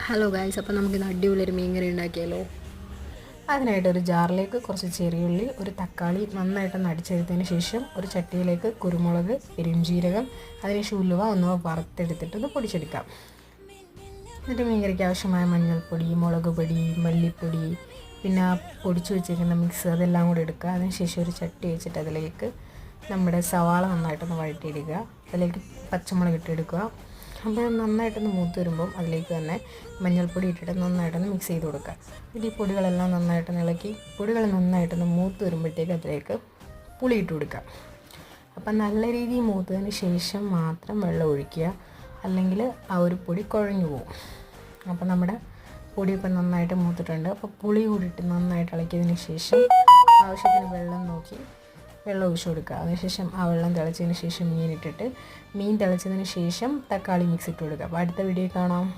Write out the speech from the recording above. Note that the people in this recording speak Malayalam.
ഹലോ ഗായ്സ്, അപ്പോൾ നമുക്കിന്ന് അടിപൊളിയൊരു മീൻകറി ഉണ്ടാക്കിയാലോ. അതിനായിട്ട് ഒരു ജാറിലേക്ക് കുറച്ച് ചെറിയുള്ളി, ഒരു തക്കാളി നന്നായിട്ടൊന്ന് അടിച്ചെടുത്തതിന് ശേഷം ഒരു ചട്ടിയിലേക്ക് കുരുമുളക്, പെരുംജീരകം, അതിനുശേഷം ഉലുവ ഒന്ന് വറുത്തെടുത്തിട്ടൊന്ന് പൊടിച്ചെടുക്കാം. എന്നിട്ട് മീൻകറിക്ക് ആവശ്യമായ മഞ്ഞൾപ്പൊടി, മുളക് പൊടി, മല്ലിപ്പൊടി, പിന്നെ പൊടിച്ചു വെച്ചിരിക്കുന്ന മിക്സ് അതെല്ലാം കൂടി എടുക്കുക. അതിനുശേഷം ഒരു ചട്ടി വെച്ചിട്ട് അതിലേക്ക് നമ്മുടെ സവാള നന്നായിട്ടൊന്ന് വഴറ്റിയിടുക. അതിലേക്ക് പച്ചമുളക് ഇട്ടെടുക്കുക. അപ്പോൾ നന്നായിട്ടൊന്ന് മൂത്ത് വരുമ്പം അതിലേക്ക് തന്നെ മഞ്ഞൾപ്പൊടി ഇട്ടിട്ട് നന്നായിട്ടൊന്ന് മിക്സ് ചെയ്ത് കൊടുക്കുക. എന്നിട്ട് ഈ പൊടികളെല്ലാം നന്നായിട്ടൊന്ന് ഇളക്കി പൊടികൾ നന്നായിട്ടൊന്ന് മൂത്ത് വരുമ്പോഴത്തേക്ക് അതിലേക്ക് പുളി ഇട്ട് കൊടുക്കുക. അപ്പം നല്ല രീതിയിൽ മൂത്തതിന് ശേഷം മാത്രം വെള്ളം ഒഴിക്കുക, അല്ലെങ്കിൽ ആ ഒരു പൊടി കുഴഞ്ഞു പോകും. അപ്പോൾ നമ്മുടെ പൊടിയൊക്കെ നന്നായിട്ട് മൂത്തിട്ടുണ്ട്. അപ്പോൾ പുളി കൂടിയിട്ട് നന്നായിട്ട് ഇളക്കിയതിന് ശേഷം ആവശ്യത്തിന് വെള്ളം നോക്കി വെള്ളം ഒഴിച്ചു കൊടുക്കുക. അതിനുശേഷം ആ വെള്ളം തിളച്ചതിന് ശേഷം മീൻ തിളച്ചതിന് ശേഷം തക്കാളി മിക്സ് ഇട്ട് കൊടുക്കുക. അപ്പോൾ അടുത്ത വീഡിയോ കാണാം.